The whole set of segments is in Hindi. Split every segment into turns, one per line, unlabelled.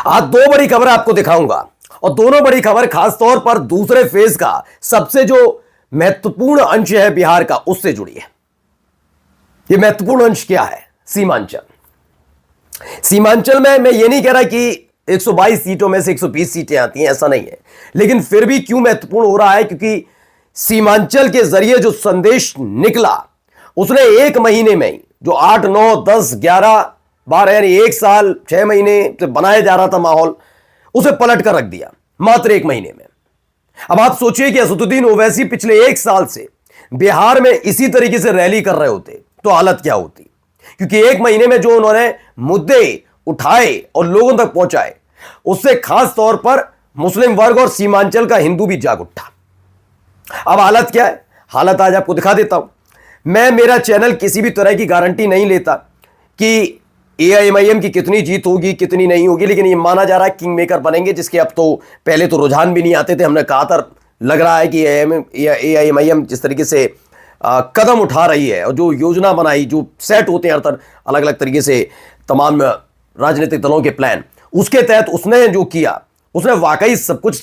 आज दो बड़ी खबर आपको दिखाऊंगा और दोनों बड़ी खबर खासतौर पर दूसरे फेज का सबसे जो महत्वपूर्ण अंश है बिहार का उससे जुड़ी है। यह महत्वपूर्ण अंश क्या है? सीमांचल। सीमांचल में मैं ये नहीं कह रहा कि 122 सीटों में से 120 सीटें आती हैं, ऐसा नहीं है, लेकिन फिर भी क्यों महत्वपूर्ण हो रहा है? क्योंकि सीमांचल के जरिए जो संदेश निकला उसने एक महीने में जो 8, 9, 10, 11, 12 यानी एक साल 6 महीने से बनाया जा रहा था माहौल, उसे पलट कर रख दिया मात्र एक महीने में। अब आप सोचिए कि असदुद्दीन ओवैसी पिछले एक साल से बिहार में इसी तरीके से रैली कर रहे होते तो हालत क्या होती? क्योंकि एक महीने में जो उन्होंने मुद्दे उठाए और लोगों तक पहुंचाए उससे खास तौर पर मुस्लिम वर्ग और सीमांचल का हिंदू भी जाग उठा। अब हालत क्या है? हालत आज आपको दिखा देता हूं। मेरा चैनल किसी भी तरह की गारंटी नहीं लेता कि एआईएमआईएम की कितनी जीत होगी कितनी नहीं होगी, लेकिन ये माना जा रहा है किंग मेकर बनेंगे, जिसके अब तो पहले तो रुझान भी नहीं आते थे। हमने कहा था, लग रहा है कि एआईएमआईएम जिस तरीके से कदम उठा रही है और जो योजना बनाई, जो सेट होते हैं हर अलग अलग तरीके से तमाम राजनीतिक दलों के प्लान, उसके तहत उसने जो किया उसने वाकई सब कुछ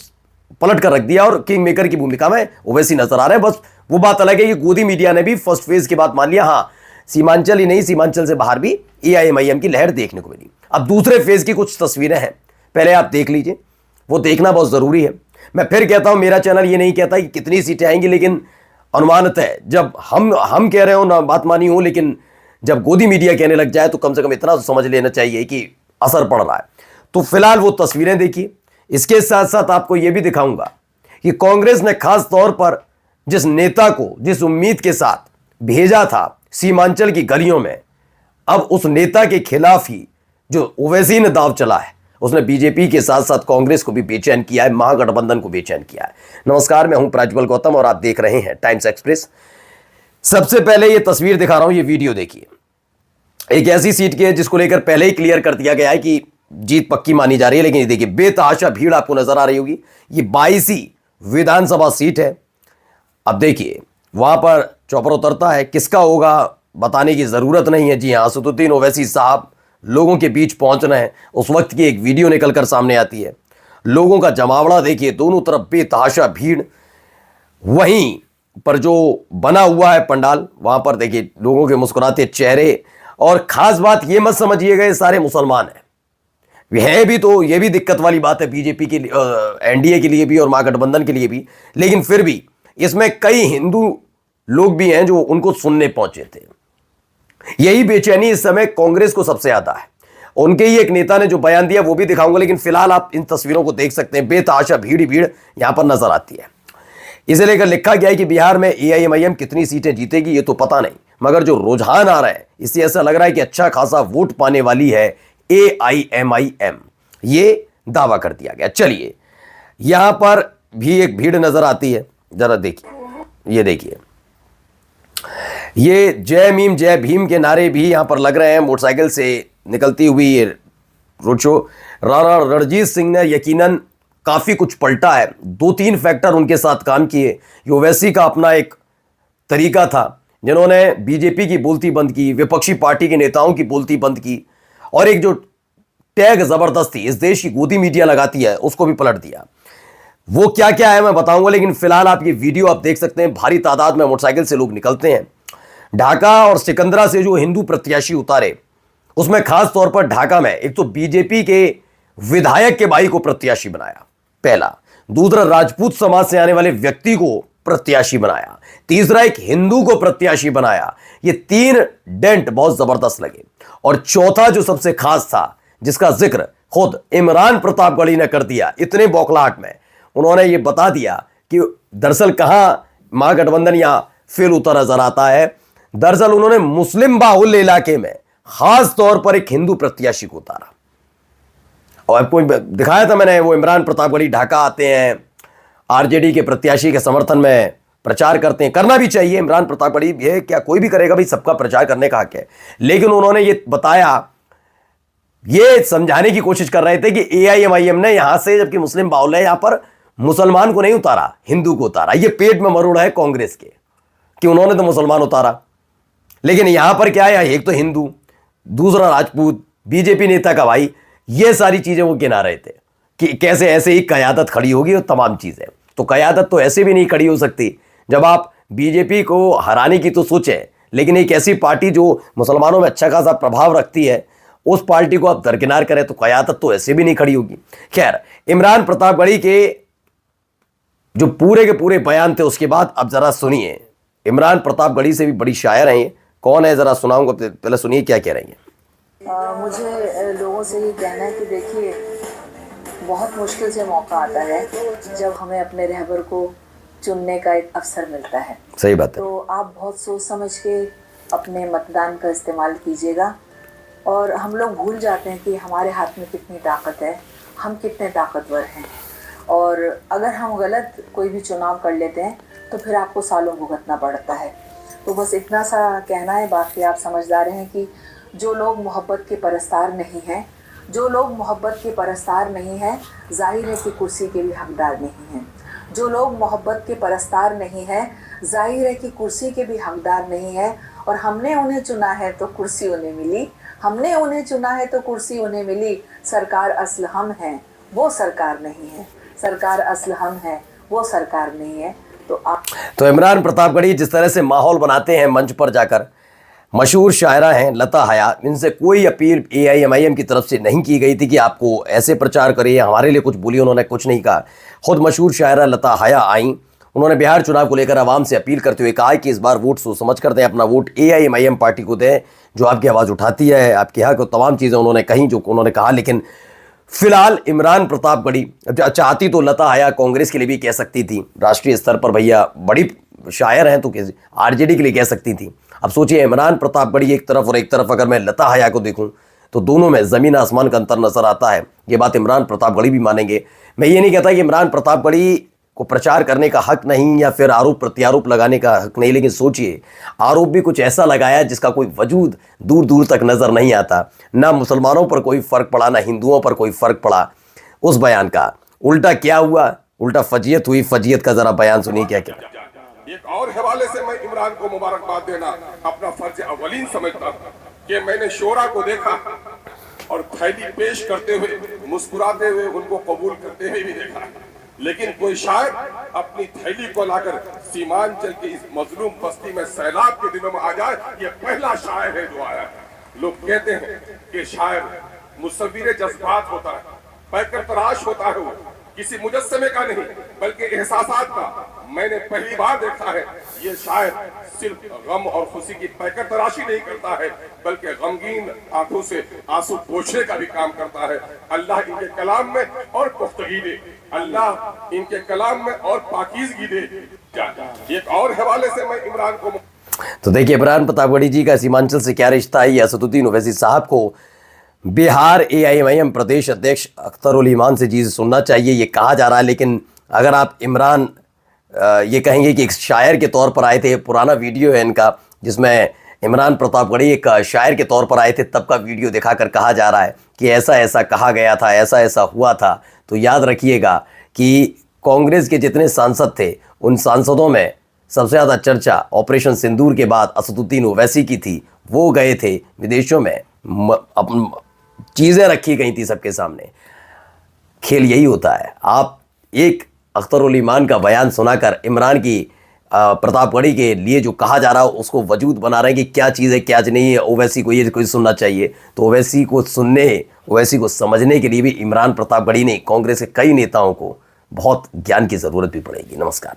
पलट कर रख दिया और किंग मेकर की भूमिका में ओवैसी नजर आ रहे हैं। बस वो बात अलग है कि गोदी मीडिया ने भी फर्स्ट फेज के बाद मान लिया, हाँ सीमांचल ही नहीं, सीमांचल से बाहर भी एआईएमआईएम की लहर देखने को मिली। अब दूसरे फेज की कुछ तस्वीरें हैं, पहले आप देख लीजिए, वो देखना बहुत जरूरी है। मैं फिर कहता हूं, मेरा चैनल ये नहीं कहता कि कितनी सीटें आएंगी, लेकिन अनुमानत है, जब हम कह रहे हो ना बात मानी हो, लेकिन जब गोदी मीडिया कहने लग जाए तो कम से कम इतना तो समझ लेना चाहिए कि असर पड़ रहा है। तो फिलहाल वो तस्वीरें देखिए। इसके साथ साथ आपको यह भी दिखाऊंगा कि कांग्रेस ने खास तौर पर जिस नेता को जिस उम्मीद के साथ भेजा था सीमांचल की गलियों में, अब उस नेता के खिलाफ ही जो ओवैसी ने दांव चला है, उसने बीजेपी के साथ साथ कांग्रेस को भी बेचैन किया है, महागठबंधन को बेचैन किया है। नमस्कार, मैं हूं प्रज्वल गौतम और आप देख रहे हैं टाइम्स एक्सप्रेस। सबसे पहले ये तस्वीर दिखा रहा हूं, ये वीडियो देखिए। एक ऐसी सीट की है जिसको लेकर पहले ही क्लियर कर दिया गया है कि जीत पक्की मानी जा रही है, लेकिन ये देखिए बेतहाशा भीड़ आपको नजर आ रही होगी। ये 22वीं विधानसभा सीट है। अब देखिए वहां पर चौपर उतरता है, किसका होगा बताने की जरूरत नहीं है। जी हां, असदुद्दीन ओवैसी साहब लोगों के बीच पहुंच रहे हैं। उस वक्त की एक वीडियो निकलकर सामने आती है, लोगों का जमावड़ा देखिए, दोनों तरफ बेतहाशा भीड़। वहीं पर जो बना हुआ है पंडाल, वहां पर देखिए लोगों के मुस्कुराते चेहरे। और खास बात ये मत समझिएगा ये सारे मुसलमान हैं, है भी तो ये भी दिक्कत वाली बात है बीजेपी के लिए, एनडीए के लिए भी और महागठबंधन के लिए भी, लेकिन फिर भी इसमें कई हिंदू लोग भी हैं जो उनको सुनने पहुंचे थे। यही बेचैनी इस समय कांग्रेस को सबसे ज्यादा है। उनके ही एक नेता ने जो बयान दिया वो भी दिखाऊंगा, लेकिन फिलहाल आप इन तस्वीरों को देख सकते हैं। बेतहाशा भीड़ ही भीड़ यहां पर नजर आती है। इसे लेकर लिखा गया है कि बिहार में एआईएमआईएम कितनी सीटें जीतेगी ये तो पता नहीं, मगर जो रुझान आ रहा है इससे ऐसा लग रहा है कि अच्छा खासा वोट पाने वाली है एआईएमआईएम, ये दावा कर दिया गया। चलिए यहां पर भी एक भीड़ नजर आती है, जरा देखिए, ये देखिए, ये जय मीम जय भीम के नारे भी यहां पर लग रहे हैं। मोटरसाइकिल से निकलती हुई रोड शो। राणा रणजीत सिंह ने यकीनन काफी कुछ पलटा है। 2-3 फैक्टर उनके साथ काम किए। ओवैसी का अपना एक तरीका था, जिन्होंने बीजेपी की बोलती बंद की, विपक्षी पार्टी के नेताओं की बोलती बंद की, और एक जो टैग जबरदस्ती इस देश की गोदी मीडिया लगाती है उसको भी पलट दिया। वो क्या क्या है मैं बताऊंगा, लेकिन फिलहाल आप ये वीडियो आप देख सकते हैं। भारी तादाद में मोटरसाइकिल से लोग निकलते हैं। ढाका और सिकंदरा से जो हिंदू प्रत्याशी उतारे, उसमें खास तौर पर ढाका में एक तो बीजेपी के विधायक के भाई को प्रत्याशी बनाया, पहला। दूसरा, राजपूत समाज से आने वाले व्यक्ति को प्रत्याशी बनाया। तीसरा, एक हिंदू को प्रत्याशी बनाया। ये 3 डेंट बहुत जबरदस्त लगे। और चौथा जो सबसे खास था, जिसका जिक्र खुद इमरान प्रतापगढ़ी ने कर दिया इतने बौखलाहट में, उन्होंने ये बता दिया कि दरअसल कहां महागठबंधन यहां फेल होता नजर आता है। दरअसल उन्होंने मुस्लिम बाहुल्य इलाके में खास तौर पर एक हिंदू प्रत्याशी को उतारा। और आपको दिखाया था मैंने, वो इमरान प्रतापगढ़ी ढाका आते हैं, आरजेडी के प्रत्याशी के समर्थन में प्रचार करते हैं। करना भी चाहिए, इमरान प्रतापगढ़ी ये क्या कोई भी करेगा भाई, सबका प्रचार करने का हक है। लेकिन उन्होंने ये बताया, ये समझाने की कोशिश कर रहे थे कि एआईएमआईएम ने यहां से, जबकि मुस्लिम बाहुल्य है, यहां पर मुसलमान को नहीं उतारा, हिंदू को उतारा। ये पेट में मरोड़ा है कांग्रेस के कि उन्होंने तो मुसलमान उतारा, लेकिन यहां पर क्या है, एक तो हिंदू, दूसरा राजपूत, बीजेपी नेता का भाई। ये सारी चीजें वो गिना रहे थे कि कैसे ऐसे ही कयादत खड़ी होगी और तमाम चीजें। तो कयादत तो ऐसे भी नहीं खड़ी हो सकती जब आप बीजेपी को हराने की तो सोचें, लेकिन एक ऐसी पार्टी जो मुसलमानों में अच्छा खासा प्रभाव रखती है उस पार्टी को आप दरकिनार करें तो कयादत तो ऐसे भी नहीं खड़ी होगी। खैर, इमरान प्रतापगढ़ी के जो पूरे के पूरे बयान थे उसके बाद अब जरा सुनिए, इमरान प्रतापगढ़ी से भी बड़ी शायर हैं ये। कौन है जरा सुनाऊंगा, पहले सुनिए क्या कह रही हैं।
मुझे लोगों से ये कहना है कि देखिए, बहुत मुश्किल से मौका आता है जब हमें अपने रहबर को चुनने का एक अवसर मिलता है।
सही बात है।
तो आप बहुत सोच समझ के अपने मतदान का इस्तेमाल कीजिएगा। और हम लोग भूल जाते हैं कि हमारे हाथ में कितनी ताकत है, हम कितने ताकतवर हैं। और अगर हम गलत कोई भी चुनाव कर लेते हैं तो फिर आपको सालों भुगतना पड़ता है। तो बस इतना सा कहना है, बाकी आप समझदार हैं कि जो लोग मोहब्बत के परस्तार नहीं हैं, जो लोग मोहब्बत के परस्तार नहीं हैं, जाहिर है कि कुर्सी के भी हकदार नहीं हैं। जो लोग मोहब्बत के परस्तार नहीं हैं, जाहिर है कि कुर्सी के भी हकदार नहीं हैं। और हमने उन्हें चुना है तो कुर्सी उन्हें मिली, हमने उन्हें चुना है तो कुर्सी उन्हें मिली। सरकार असल हम हैं, वो सरकार नहीं है। सरकार असल हम हैं, वो सरकार नहीं है। तो
इमरान प्रतापगढ़ी जिस तरह से माहौल बनाते हैं मंच पर जाकर, मशहूर शायरा हैं लता हया, इनसे कोई अपील AIMIM की तरफ से नहीं की गई थी कि आपको ऐसे प्रचार करिए, हमारे लिए कुछ बोलिए, उन्होंने कुछ नहीं कहा। खुद मशहूर शायरा लता हया आई, उन्होंने बिहार चुनाव को लेकर आवाम से अपील करते हुए कहा कि इस बार वोट सोच समझ कर दें, अपना वोट AIMIM पार्टी को दें जो आपकी आवाज़ उठाती है, आपके यहाँ को तमाम चीज़ें उन्होंने कहीं जो उन्होंने कहा। लेकिन फिलहाल इमरान प्रतापगढ़ी चाहती तो लता हया कांग्रेस के लिए भी कह सकती थी, राष्ट्रीय स्तर पर भैया बड़ी शायर हैं तो RJD के लिए कह सकती थी। अब सोचिए, इमरान प्रतापगढ़ी एक तरफ और एक तरफ अगर मैं लता हया को देखूं तो दोनों में ज़मीन आसमान का अंतर नजर आता है। ये बात इमरान प्रतापगढ़ी भी मानेंगे। मैं ये नहीं कहता कि इमरान प्रतापगढ़ी को प्रचार करने का हक नहीं या फिर आरोप प्रत्यारोप लगाने का हक नहीं, लेकिन सोचिए, आरोप भी कुछ ऐसा लगाया जिसका कोई वजूद दूर दूर तक नजर नहीं आता। ना मुसलमानों पर कोई फर्क पड़ा, ना हिंदुओं पर कोई फर्क पड़ा उस बयान का। उल्टा क्या हुआ, उल्टा फजीयत हुई। फजीयत का जरा बयान सुनिए क्या क्या।
एक और हवाले से मैं इमरान को मुबारकबाद देना अपना फर्ज अवलीन समझता हूं कि मैंने शोरा को देखा और थैली पेश करते हुए, मुस्कुराते हुए, उनको कबूल करते हुए भी देखा। लेकिन कोई शायर अपनी थैली को लाकर सीमांचल की इस मजलूम बस्ती में सैलाब के दिनों में आ जाए, ये पहला शायर है जो आया है। लोग कहते हैं कि शायर मुसव्विर जज्बात होता है, पैकर तराश होता है, वो किसी मुजस्समे का नहीं बल्कि एहसासात का। मैंने पहली बार देखा है ये शायर सिर्फ गम और खुशी की पैकर तराशी नहीं करता है बल्कि गमगीन आंखों से आंसू पोंछने का भी काम करता है। अल्लाह इनके कलाम में और पुख्तगी दे, अल्लाह इनके कलाम में और पाकीज़गी दे। एक और हवाले से मैं इमरान को
तो देखिए, इमरान प्रतापगढ़ी जी का सीमांचल से क्या रिश्ता है। असदुद्दीन ओवैसी साहब को बिहार AIMIM प्रदेश अध्यक्ष अख्तर उल ईमान से चीज़ सुनना चाहिए, ये कहा जा रहा है। लेकिन अगर आप इमरान ये कहेंगे कि एक शायर के तौर पर आए थे, पुराना वीडियो है इनका जिसमें इमरान प्रतापगढ़ी एक शायर के तौर पर आए थे, तब का वीडियो दिखाकर कहा जा रहा है कि ऐसा ऐसा कहा गया था, ऐसा ऐसा हुआ था। तो याद रखिएगा कि कांग्रेस के जितने सांसद थे उन सांसदों में सबसे ज़्यादा चर्चा ऑपरेशन सिंदूर के बाद असदुद्दीन ओवैसी की थी। वो गए थे विदेशों में, चीज़ें रखी गई थी सबके सामने। खेल यही होता है, आप एक अख्तर उल ईमान का बयान सुनाकर इमरान की प्रतापगढ़ी के लिए जो कहा जा रहा है उसको वजूद बना रहे हैं कि क्या चीज़ है क्या नहीं है। ओवैसी को ये कोई सुनना चाहिए, तो ओवैसी को सुनने, ओवैसी को समझने के लिए भी इमरान प्रतापगढ़ी ने कांग्रेस के कई नेताओं को बहुत ज्ञान की ज़रूरत भी पड़ेगी। नमस्कार।